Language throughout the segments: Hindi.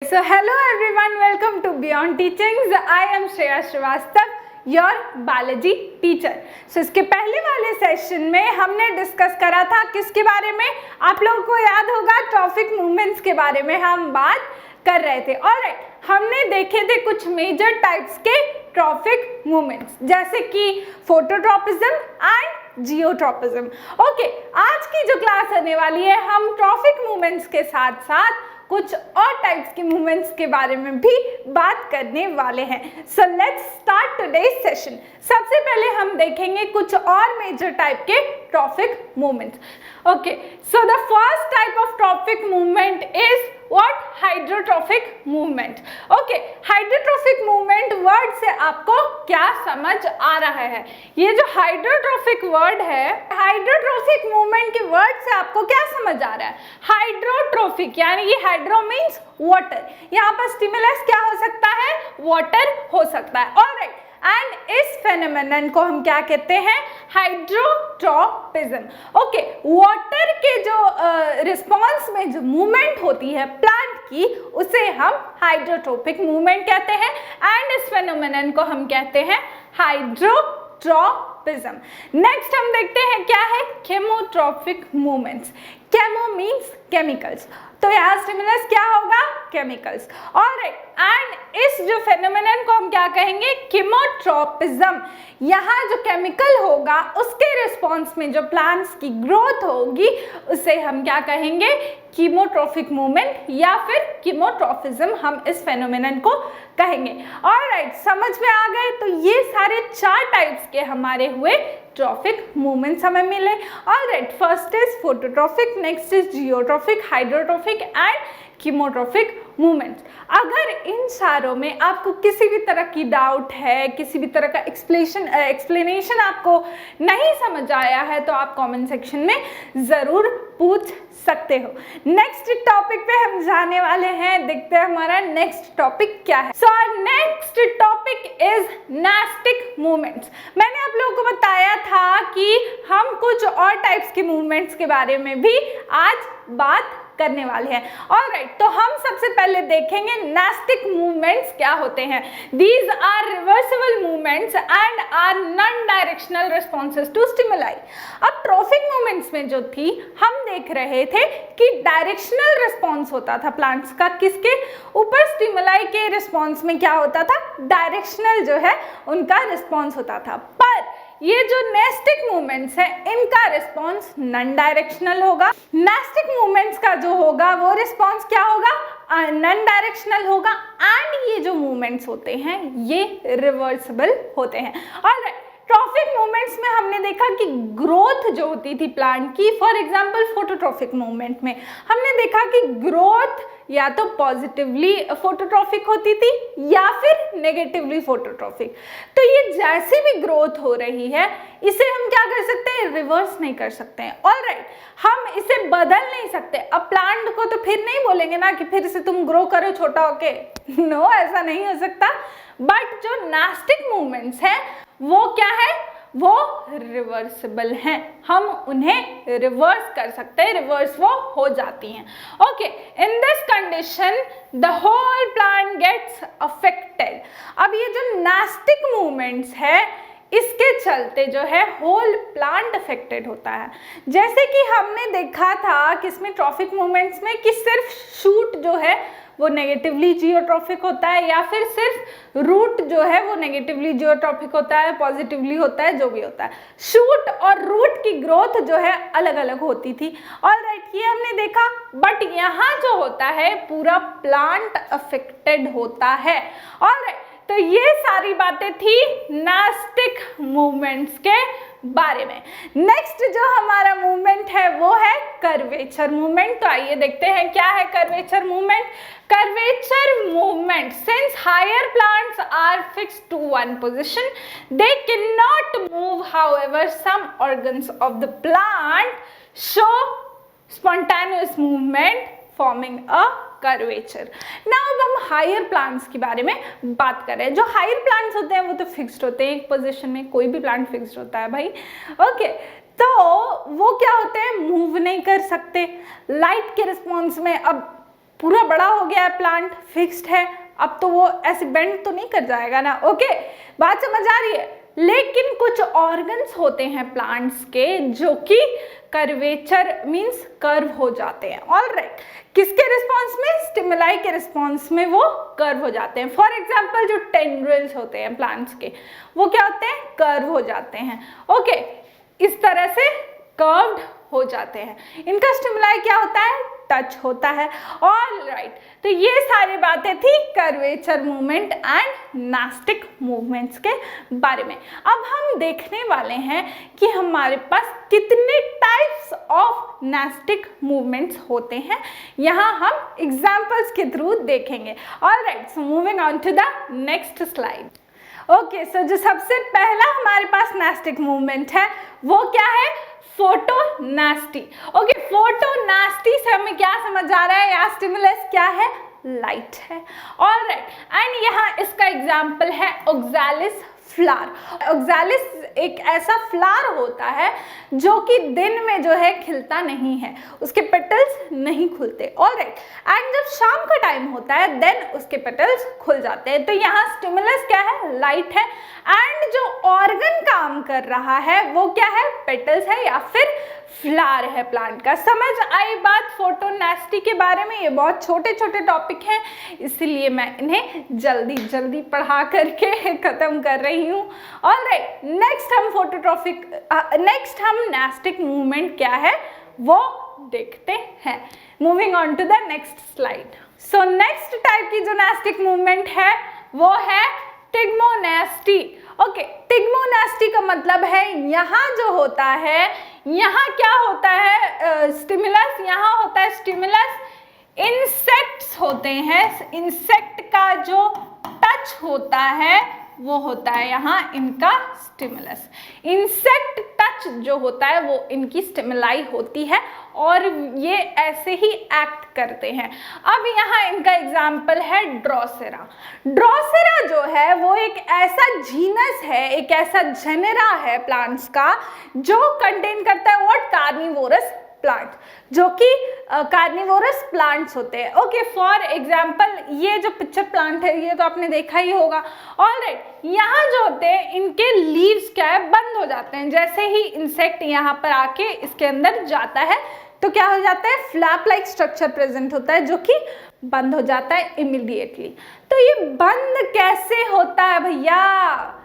So hello everyone, welcome to Beyond Teachings. I am Shreya Srivastava, your biology teacher. So इसके पहले वाले सेशन में हमने डिस्कस करा था किसके बारे में, आप लोगों को याद होगा ट्रॉफिक मूवमेंट्स के बारे में हम बात कर रहे थे. ऑलराइट, हमने देखे थे कुछ मेजर टाइप्स के ट्रॉफिक मूवमेंट्स जैसे कि फोटोट्रॉपिज्म एंड जियोट्रॉपिज्म. ओके, आज की जो क्लास आने वाली है हम ट्रॉफिक मूवमेंट्स के साथ साथ कुछ और टाइप्स के मूवमेंट्स के बारे में भी बात करने वाले हैं. So let's start today's session. सबसे पहले हम देखेंगे कुछ और मेजर टाइप के tropic movements. Okay, so the first type of tropic movement is what? Hydrotropic movement. Okay, hydrotropic movement word से आपको क्या समझ आ रहा है? ये जो हाइड्रोट्रॉफिक वर्ड है, हाइड्रोट्रॉफिक मूवमेंट के वर्ड से आपको क्या समझ आ रहा है? हाइड्रोट्रॉफिक यानी कि हाइड्रो मीन्स वाटर. यहाँ पर स्टिमुलस क्या हो सकता है? वाटर हो सकता है. ऑलराइट, एंड इस फेनोमेनन को हम क्या कहते हैं? हाइड्रोट्रॉपिज्म. ओके, वाटर के जो रिस्पॉन्स में जो मूवमेंट होती है प्लांट की, उसे हम हाइड्रोट्रॉपिक मूवमेंट कहते हैं एंड इस फेनोमेनन को हम कहते हैं हाइड्रोट्रॉपिज्म. नेक्स्ट हम देखते हैं क्या है? केमोट्रॉपिक मूवमेंट्स. केमो मीन्स केमिकल्स, तो यहाँ स्टिमुलस क्या होगा? केमिकल्स. ऑलराइट, एंड इस जो फेनोमेनन को हम क्या कहेंगे? केमोट्रॉपिज्म. यहाँ जो केमिकल होगा उसके रिस्पॉन्स में जो प्लांट्स की ग्रोथ होगी उसे हम क्या कहेंगे? कीमोट्रॉफिक मूवमेंट या फिर कीमोट्रॉपिज्म हम इस फेनोमेनन को कहेंगे. ऑलराइट, समझ में आ गए? तो ये सारे चार टाइप्स के हमारे हुए ट्रॉफिक मूवमेंट्स हमें मिले. Alright, first is phototropic, next is geotropic, hydrotropic and chemotropic movements. अगर इन चारों में आपको किसी भी तरह की डाउट है, किसी भी तरह का एक्सप्लेनेशन आपको नहीं समझ आया है तो आप कमेंट सेक्शन में ज़रूर पूछ सकते हो. नेक्स्ट टॉपिक पे हम जाने वाले हैं. देखते हैं हमारा नेक्स्ट टॉपिक क्या है. So next topic is nastic movements. मैंने आप लोगों को बताया था कि हम कुछ और टाइप्स के मूवमेंट्स के बारे में भी आज बात करने वाले हैं. ऑलराइट, तो हम सबसे पहले देखेंगे नास्टिक मूवमेंट्स क्या होते हैं. These are reversible movements and are non directional responses to stimuli. अब ट्रॉफिक मूवमेंट्स में जो थी हम देख रहे थे कि डायरेक्शनल रिस्पॉन्स होता था प्लांट्स का किसके ऊपर? स्टिमुलाई के रिस्पॉन्स में क्या होता था? डायरेक्शनल जो है उनका रिस्पॉन्स होता था. पर ये जो नास्टिक मूवमेंट्स है इनका रिस्पॉन्स नॉन डायरेक्शनल होगा. नास्टिक मूवमेंट्स का जो होगा वो रिस्पॉन्स क्या होगा? नॉन डायरेक्शनल होगा. एंड ये जो मूवमेंट्स होते हैं ये रिवर्सिबल होते हैं. ऑलराइट, ट्रॉफिक मूवमेंट्स में हमने देखा कि ग्रोथ जो होती थी प्लांट की, फॉर एग्जांपल फोटोट्रॉफिक मूवमेंट में हमने देखा कि ग्रोथ या तो पॉजिटिवली फोटोट्रॉफिक होती थी या फिर नेगेटिवली फोटोट्रॉफिक. तो ये जैसे भी ग्रोथ हो रही है इसे हम क्या कर सकते हैं? रिवर्स नहीं कर सकते हैं. ऑलराइट, हम इसे बदल नहीं सकते. अब प्लांट को तो फिर नहीं बोलेंगे ना कि फिर से तुम ग्रो करो छोटा होके. नो, ऐसा नहीं हो सकता. बट जो नास्टिक मूवमेंट्स हैं वो क्या है? वो रिवर्सिबल हैं. हम उन्हें रिवर्स कर सकते हैं, रिवर्स वो हो जाती हैं. Okay, in this condition the whole plant gets affected. अब ये जो नास्टिक मूवमेंट्स है इसके चलते जो है होल प्लांट अफेक्टेड होता है. जैसे कि हमने देखा था कि इसमें ट्रॉफिक मूवमेंट्स में कि सिर्फ शूट जो है वो नेगेटिवली जियोट्रॉफिक होता है या फिर सिर्फ रूट जो है वो नेगेटिवली जियोट्रॉफिक होता है, पॉजिटिवली होता है, जो भी होता है. शूट और रूट की ग्रोथ जो है अलग अलग होती थी. ऑलराइट, ये हमने देखा. बट यहाँ जो होता है पूरा प्लांट अफेक्टेड होता है. ऑलराइट, तो ये सारी बातें थी नास्टिक मूवमेंट्स के बारे में. नेक्स्ट जो हमारा मूवमेंट है वो है कर्वेचर मूवमेंट. तो आइए देखते हैं क्या है curvature movement. Curvature movement, since higher plants are fixed to one position they cannot move. However, some organs of the plant show spontaneous movement forming a curvature. Now अब हम हायर प्लांट्स के बारे में बात कर रहे हैं. जो हायर प्लांट्स होते हैं वो तो फिक्स्ड होते हैं एक पोजीशन में. कोई भी प्लांट फिक्स्ड होता है भाई. ओके, तो वो क्या होते हैं? मूव नहीं कर सकते. लाइट के रिस्पॉन्स में अब पूरा बड़ा हो गया है, प्लांट फिक्स्ड है, अब तो वो ऐसे बेंड तो नहीं कर जाएगा ना। ओके, बात समझ आ रही है। लेकिन कुछ ऑर्गन्स होते हैं प्लांट्स के जो कि कर्वेचर मींस कर्व हो जाते हैं। ऑलराइट, किसके रिस्पॉन्स में? स्टिमुलाई के रिस्पॉन्स में वो कर्व हो जाते हैं। फॉर एग्जांपल जो टेंड्रिल्स होते हैं प्लांट्स के, वो क्या होते हैं? कर्व हो जाते हैं। ओके, इस तरह से कर्व्ड हो जाते हैं। इनका स्टिमुलाई क्या होता है? टच होता है। ऑलराइट, तो ये सारी बातें थी curvature movement and nastic movements के बारे में। अब हम देखने वाले हैं कि हमारे पास कितने टाइप्स ऑफ नास्टिक मूवमेंट्स होते हैं, यहाँ हम एग्जांपल्स के थ्रू देखेंगे। Alright, so moving on to the next slide. Okay, so जो सबसे पहला हमारे पास नास्टिक मूवमेंट है वो क्या है? फोटोनास्टी। ओके, फोटोनास्टी से हमें क्या समझ आ रहा है? यहाँ स्टिमुलस क्या है? लाइट है। ऑलराइट, एंड यहाँ इसका एग्जाम्पल है ओक्सालिस फ्लावर। ओक्सालिस एक ऐसा फ्लावर होता है जो कि दिन में जो है खिलता नहीं है, उसके पेटल्स नहीं खुलते। ऑलराइट, एंड जब शाम का टाइम होता है देन उसके पेटल्स खुल जाते हैं। तो यहाँ स्टिमुलस क्या है? लाइट है। एंड जो ऑर्गन काम कर रहा है वो क्या है? पेटल्स है या फिर फ्लावर है प्लांट का। समझ आई बात फोटोनास्टी के बारे में? ये बहुत छोटे छोटे टॉपिक हैं, इसलिए मैं इन्हें जल्दी जल्दी पढ़ा करके खत्म कर रही हूँ। ऑलराइट, नेक्स्ट हम नास्टिक मूवमेंट क्या है वो देखते हैं। Moving on to the next slide. So next type की जो नास्टिक मूवमेंट है वो है टिग्मोनास्टी। ओके, टिग्मोनास्टी का मतलब है यहाँ जो होता है, यहाँ क्या होता है? स्टिमुलस, यहाँ होता है स्टिमुलस। इंसेक्ट्स होते हैं, इंसेक्ट का जो टच होता है वो होता है यहाँ इनका स्टिमुलस। इंसेक्ट टच जो होता है वो इनकी स्टिमुलाई होती है और ये ऐसे ही एक्ट करते हैं। अब यहाँ इनका एग्जाम्पल है ड्रोसेरा। ड्रोसेरा जो है वो एक ऐसा जीनस है, एक ऐसा जेनेरा है प्लांट्स का जो कंटेन करता है व्हाट? कार्निवोरस प्लांट, जो कि कार्निवोरस प्लांट्स होते हैं। ओके, फॉर एग्जाम्पल ये जो पिक्चर प्लांट है ये तो आपने देखा ही होगा। ऑलराइट, यहाँ जो होते हैं इनके लीव्स क्या है? बंद हो जाते हैं। जैसे ही इंसेक्ट यहाँ पर आके इसके अंदर जाता है तो क्या हो जाता है? फ्लैप लाइक स्ट्रक्चर प्रेजेंट होता है जो कि बंद हो जाता है इमीडिएटली। तो ये बंद कैसे होता है भैया?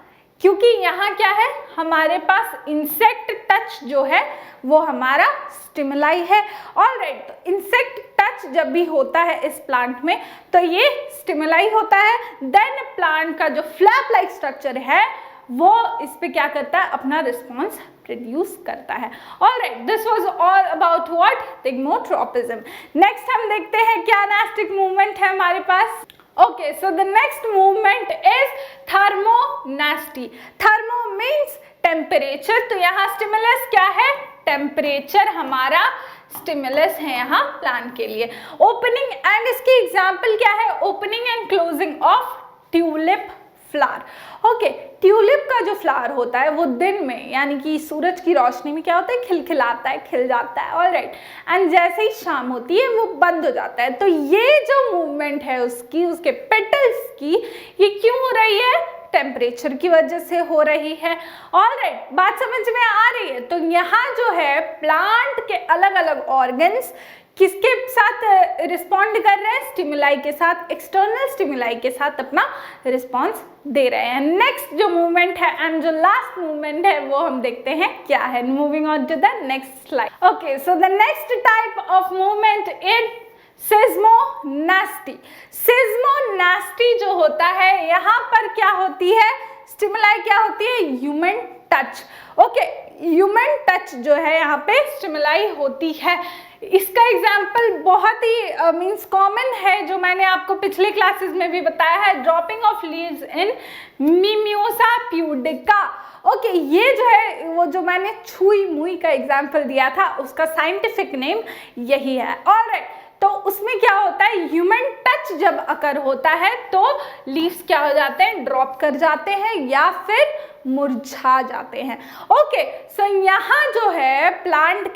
क्योंकि यहाँ क्या है? हमारे पास इंसेक्ट टच जो है वो हमारा स्टिमुलाई है। ऑलराइट, तो इंसेक्ट टच जब भी होता है इस प्लांट में तो ये स्टिमुलाई होता है। देन प्लांट का जो फ्लैप लाइक स्ट्रक्चर है वो इस पे क्या करता है? अपना रिस्पॉन्स प्रोड्यूस करता है। Alright, this was all about what? Thigmotropism. Next हम देखते हैं क्या नास्टिक मूवमेंट है हमारे पास। Okay, so the next movement is thermonasty. Thermo means temperature, तो यहाँ स्टिमुलस क्या है? टेम्परेचर हमारा स्टिमुलस है यहाँ प्लांट के लिए। ओपनिंग एंड इसकी एग्जाम्पल क्या है? Opening and closing of tulip flower. Okay, tulip का जो फ्लावर होता है वो दिन में यानी कि सूरज की रोशनी में क्या होता है? खिलखिलाता है, खिल जाता है। ऑलराइट, एंड जैसे ही शाम होती है वो बंद हो जाता है। तो ये जो मूवमेंट है उसकी, उसके पेटल्स की, ये क्यों हो रही है? टेम्परेचर की वजह से हो रही है। ऑलराइट, बात समझ में आ रही है? तो यहाँ जो है प्लांट के अलग अलग ऑर्गन्स किसके साथ रिस्पॉन्ड कर रहे हैं? स्टिमुलाई के साथ, एक्सटर्नल स्टिमुलाई के साथ अपना रिस्पॉन्स दे रहे हैं। नेक्स्ट जो मूवमेंट है एंड जो लास्ट मूवमेंट है वो हम देखते हैं क्या है। Moving on to the next slide. Okay, so the next type of movement is seismonasty. Seismonasty जो होता है यहाँ पर क्या होती है? स्टिमुलाई क्या होती है? Human touch. Okay, human touch जो है यहाँ पे स्टिमुलाई होती है। इसका एग्जाम्पल बहुत ही मीन्स कॉमन है जो मैंने आपको पिछले क्लासेस में भी बताया है, dropping of leaves in mimosa pudica. Okay, ये जो है वो जो मैंने छुई मुई का एग्जाम्पल दिया था उसका साइंटिफिक नेम यही है। ऑलराइट, तो उसमें क्या होता है, ह्यूमन टच जब अकर होता है तो लीव्स क्या हो जाते हैं, ड्रॉप कर जाते हैं या फिर मुरझा जाते हैं। ओके, सो यहाँ जो है प्लांट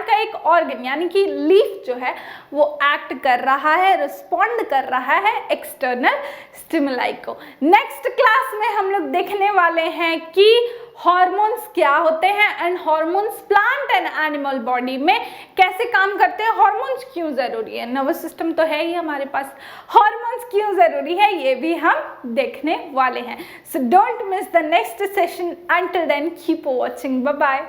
का एक ऑर्गन यानी कि लीफ जो है वो एक्ट कर रहा है, रिस्पॉन्ड कर रहा है एक्सटर्नल स्टिमुलाई को। नेक्स्ट क्लास में हम लोग देखने वाले हैं कि हॉर्मोन्स क्या होते हैं and hormones plant and animal body में कैसे काम करते हैं, हॉर्मोन्स क्यों जरूरी है, नर्वस सिस्टम तो है ही हमारे पास, हॉर्मोन्स क्यों जरूरी है ये भी हम देखने वाले हैं। So don't miss the next session, until then keep watching, bye bye.